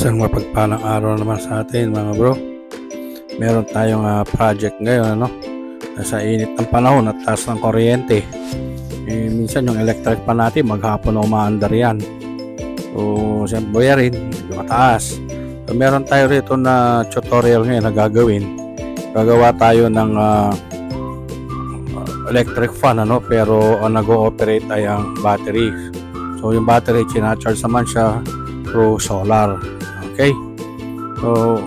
Isang mapagpalang araw naman sa atin mga bro. Meron tayong project ngayon, nasa init ng panahon at taas ng kuryente. Minsan yung electric pa natin maghapon na umaandar yan. So siyempre rin medyo mataas. So, meron tayo rito na tutorial ngayon na gagawin. Gagawa tayo ng electric fan, pero ang nag-ooperate ay ang battery. So yung battery charge naman siya through solar. Okay? So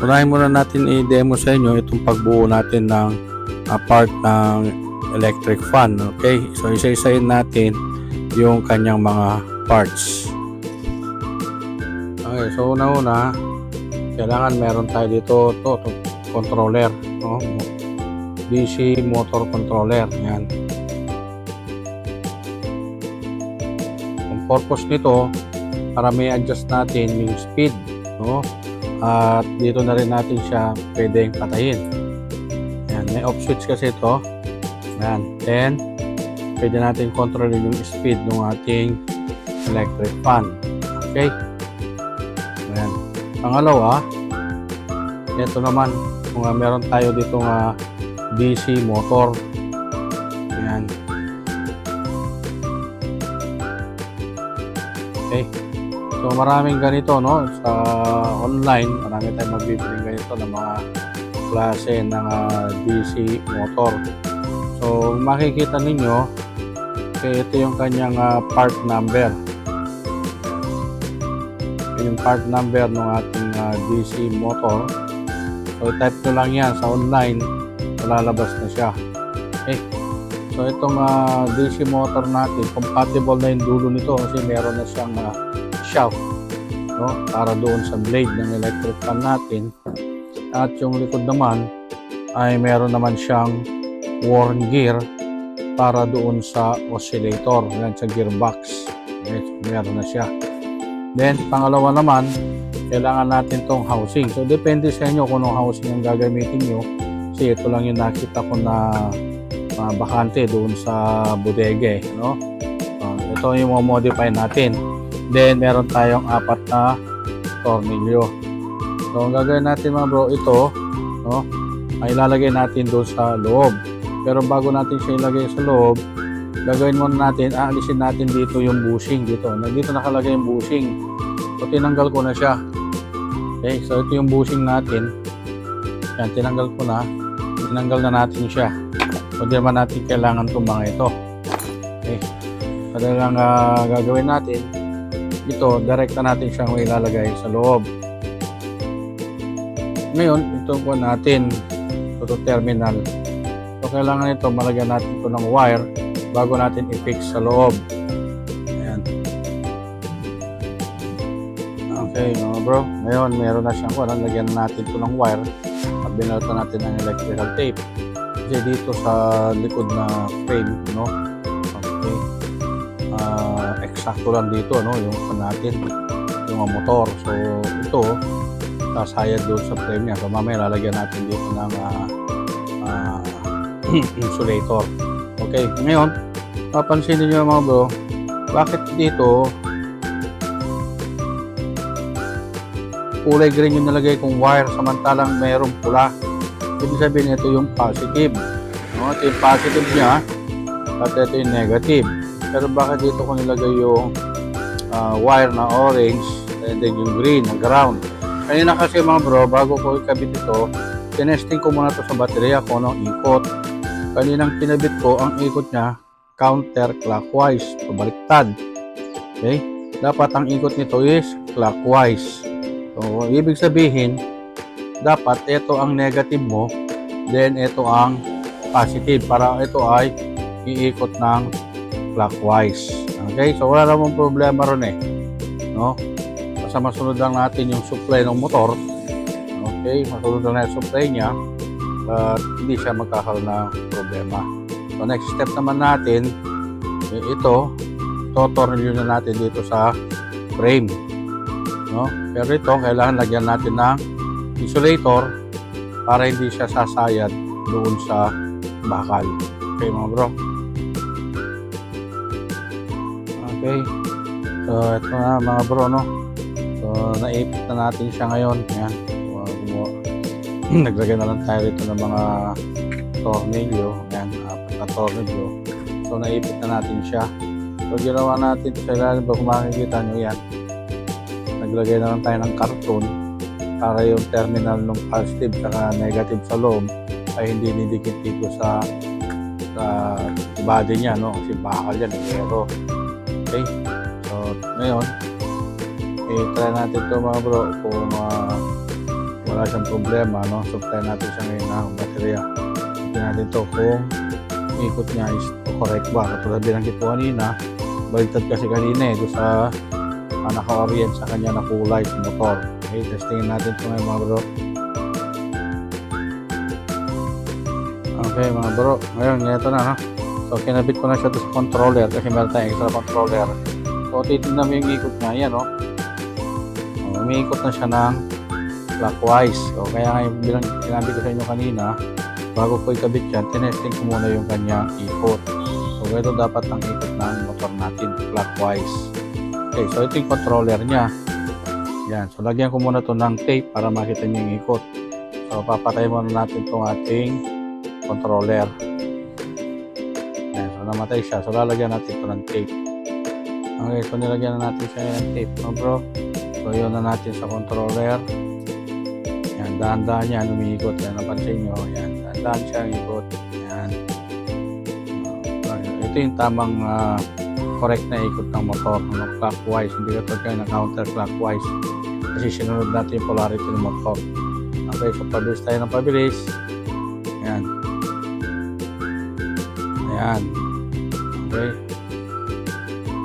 unahin muna natin i-demo sa inyo itong pagbuo natin ng part ng electric fan. Okay? So isa-isahin natin yung kanyang mga parts. Okay, so una-una kailangan meron tayo dito to controller, DC motor controller. Yan. Ang purpose nito para may adjust natin yung speed, at dito na rin natin siya pwedeng patayin. Yan, may off switch kasi ito. Yan, then pwede natin kontrolin yung speed ng ating electric fan. Okay? Yan. Pangalawa, ito naman kung meron tayo dito DC motor. Yan. Okay. So maraming ganito, sa online, marami tayong mabibiling ganito ng mga klase ng DC motor. So makikita ninyo, ito yung kanyang part number. Ito yung part number ng ating DC motor. So type nyo lang yan sa online, lalabas na siya. Okay. So itong DC motor natin, compatible na yung dulo nito kasi meron na siyang shaft, para doon sa blade ng electric fan natin. At yung likod naman ay meron naman siyang worn gear para doon sa oscillator, yan sa gearbox. Okay, so meron na siya. Then pangalawa naman, kailangan natin tong housing. So depende sa inyo kung anong housing ang gagamitin nyo. Kasi ito lang yung nakita ko na bakante doon sa bodega, ito yung modify natin. Then meron tayong 4 na tornilyo. So ang gagawin natin mga bro, ito ay ilalagay natin doon sa loob. Pero bago natin siya ilagay sa loob, gagawin muna natin, aalisin natin dito yung bushing dito. Dito nakalagay yung bushing. So tinanggal ko na siya. Okay, so ito yung bushing natin. Yan, tinanggal ko na. Tinanggal na natin siya. So di naman natin kailangan itong mga ito. Okay. Kada lang gagawin natin, ito, direkta natin siyang ilalagay sa loob. Ngayon, ito po natin, ito terminal. So kailangan ito, malagyan natin ito ng wire bago natin i-fix sa loob. Ayan. Okay, mga bro. Ngayon, meron na siyang wire. Lagyan natin ito ng wire at binalatan natin ng electrical tape. Kasi dito sa likod na frame, okay, eksakto lang dito, yung natin, yung motor. So ito, sasayad doon sa frame niya. So mamaya lalagyan natin dito ng insulator. Okay, ngayon, papansinin niyo mga bro, bakit dito kulay green yung nalagay kong wire samantalang mayroong pula? Ibig sabihin ito yung positive. Ito yung positive niya at ito yung negative. Pero bakit dito ko nilagay yung wire na orange and then yung green na ground? Kanina kasi mga bro, bago ko ikabit ito, tinesting ko muna ito sa baterya kung anong ikot. Kaninang pinabit ko, ang ikot niya counterclockwise, pabaliktad. Okay? Dapat ang ikot nito is clockwise. So ibig sabihin, dapat ito ang negative mo, then ito ang positive, para ito ay iikot ng clockwise. Okay, so wala namang problema ron basta masunod lang natin yung supply ng motor. Okay, masunod lang natin yung supply niya at hindi siya magkakaroon ng problema. So next step naman natin, ito tornilyo na natin dito sa frame, pero ito kailangan lagyan natin ng insulator para hindi siya sasayad doon sa bakal. Okay mga bro. Okay. So ito na mga bro, so So, naipit na natin siya ngayon. Ayan. Naglagay na lang tayo rito ng mga tornilyo. Ayan, 4 na tornilyo. So, naipit na natin siya. So, ginawa natin sa ilalim ba kung makikita nyo yan. Naglagay na lang tayo ng karton para yung terminal ng positive saka negative sa loob ay hindi didikit dito sa body niya, no? Kasi bakal yan, pero okay. So, ngayon, try natin ito mga bro kung wala siyang problema, no? So, try natin siya ngayon ng baterya. Tignan natin ito kung ikot niya is correct ba. Katulad binanggit ko kanina, baliktad kasi kanina ito sa naka-orient sa kanya na kulay sa motor. Okay, testingin natin ito ngayon mga bro. Okay mga bro, ngayon ito na, no? So, kinabit ko na siya sa controller kasi meron tayong extra controller. So, titignan mo yung ikot niya, yan, no? Umiikot na siya ng clockwise. So, kaya ngayon bilang sinabi ko sa inyo kanina, bago ko ikabit yan, tinesting ko muna yung kanyang ikot. So, ito dapat ang ikot ng motor natin, clockwise. Okay, so ito yung controller niya. Yan, so lagyan ko muna to ng tape para makita niyo yung ikot. So, papatay muna natin itong ating controller. Yan, so namatay siya. So, lalagyan natin ito ng tape. Okay, so nilagyan na natin siya ng tape, no bro? So, yun na natin sa controller. Yan, dahan-dahan yan, umiikot. Yan, napansin nyo. Yan, dahan-dahan siya, ikot. Yan. Ito yung tamang correct na ikot ng motor, no? Clockwise. Hindi ka kayo na counterclockwise. Kasi sinunod natin yung polarity ng motor. Okay, so pabilis tayo ng pabilis. Yan. Ayan. Okay.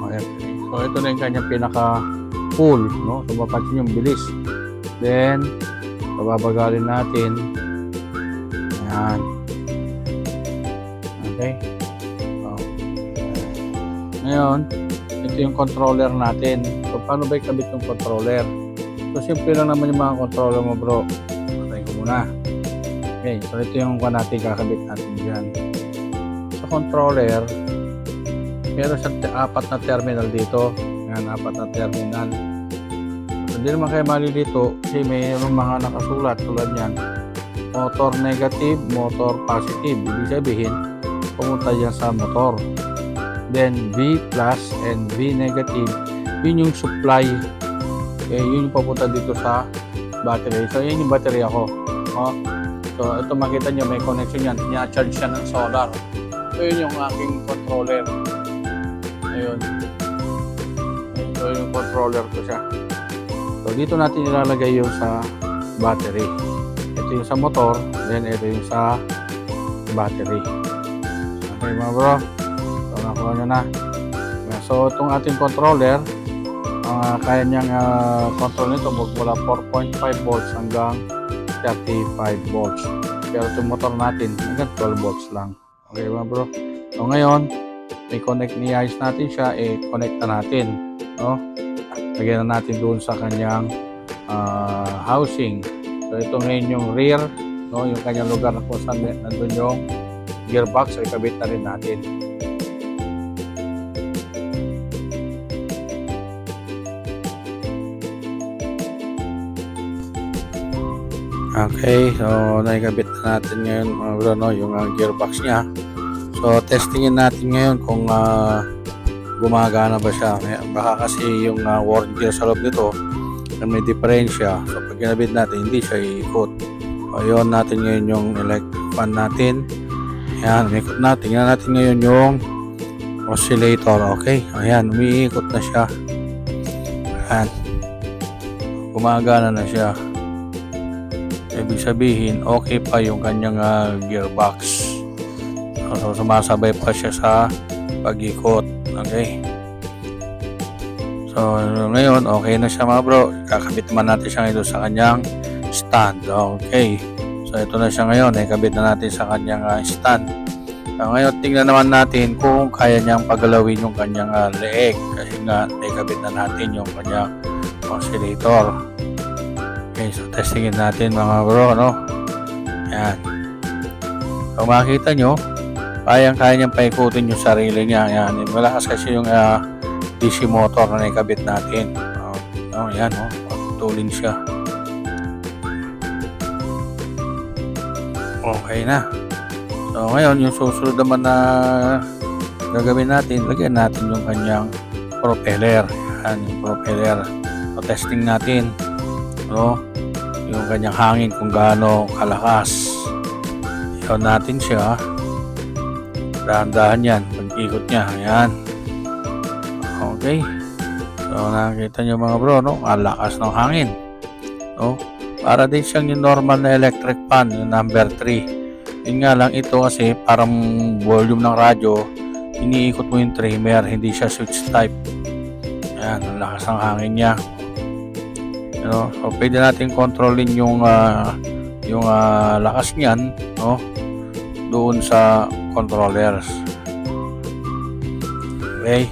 Okay. So, ito na yung kanyang pinaka-pull, no? So, mapansin yung bilis. Then, pababagalin natin. Ayan. Okay. So, ngayon, ito yung controller natin. So, paano ba ikabit yung controller? So, simple lang naman yung mga controller mo, bro. Patay ko muna. Okay. So, ito yung natin, kakabit natin dyan. Sa controller, meron sa 4 na terminal dito. Yan, 4 na terminal. So, hindi naman kayo malilito kasi mayroong mga nakasulat tulad yan. Motor negative, motor positive. Ibig sabihin, pumunta yan sa motor. Then, V plus and V negative, yun yung supply. Okay, yun yung papunta dito sa battery. So, yun yung battery ako. Oh. So, ito makita nyo, may connection yan. Nya-charge siya ng solar. So, yun yung aking controller. Ayun. So, yung controller ko siya. So, dito natin ilalagay yung sa battery. Ito yung sa motor, then ito yung sa battery. Okay mga bro. So, nakuha nyo na. So, itong ating controller, kaya niyang control nito mula 4.5 volts hanggang 35 volts. Pero itong motor natin, hanggang 12 volts lang. Okay mga bro. So, ngayon, may connect ni-ayos natin siya, connect na natin, no? Lagyan na natin doon sa kanyang housing. So ito ngayon yung rear, no? Yung kanyang lugar na kung saan nandun yung gearbox, ay kabit na rin natin. Okay, so naikabit na natin ngayon mga bro, no? Yung gearbox niya. So, testingin natin ngayon kung gumagana ba siya. Baka kasi yung worn gear sa loob nito may diferensya. So, pag ginabit natin, hindi siya iikot. So, yun natin ngayon yung electric fan natin. Ayan, umikot natin. Tingnan natin ngayon yung oscillator. Okay, ayan, umiikot na siya. Ayan. Gumagana na siya. Ibig sabihin, okay pa yung kanyang gearbox. So, sumasabay pa siya sa pag-ikot. Okay. So, ngayon, okay na siya mga bro. Kakabit naman natin siya ngayon sa kanyang stand. Okay. So, ito na siya ngayon. Ikabit na natin sa kanyang stand. So, ngayon, tingnan naman natin kung kaya niyang pagalawin yung kanyang leeg. Kasi nga, ikabit na natin yung kanyang oscillator. Okay. So, testingin natin mga bro. No? Ayan. So, makikita nyo, kaya niyang paikutin yung sarili niya. Yan. Malakas kasi yung DC motor na ikabit natin. Yan. putulin siya. Okay na. So ngayon, yung susunod naman na gagawin natin, lagyan natin yung kanyang propeller. Yan, yung propeller. So, testing natin. No? Yung kanyang hangin kung gaano kalakas. Ikaw natin siya. Dahan-dahan yan. Pag-ikot niya. Ayan. Okay. So nakikita nyo mga bro, no? Ang lakas ng hangin. No? Para din siyang yung normal na electric fan, yung number 3. Yun nga lang, ito kasi parang volume ng radyo, iniikot mo yung trimmer, hindi siya switch type. Ayan, ang lakas ng hangin niya. So pwede natin kontrolin yung lakas niyan, no? Doon sa controllers. Okay.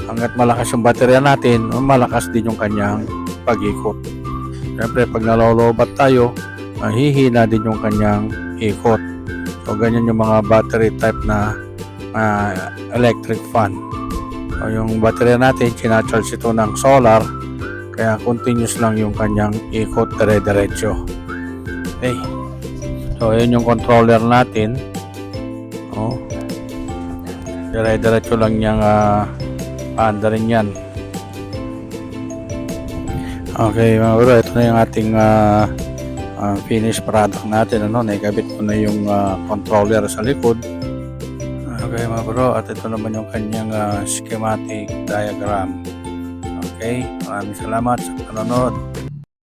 Hanggat malakas yung baterya natin, malakas din yung kanyang pag-ikot. Siyempre, pag nalolobat tayo, hihina din yung kanyang ikot. So, ganyan yung mga battery type na electric fan. So, yung baterya natin, sinacharge ito ng solar, kaya continuous lang yung kanyang ikot, dire-diretso. Okay. So, yun yung controller natin. Oh. Dire-diretso lang niyang paanda rin yan. Okay mga bro, ito na yung ating finished product natin. Naikabit ko na yung controller sa likod. Okay mga bro, at ito naman yung kanyang schematic diagram. Okay, maraming salamat sa panonood.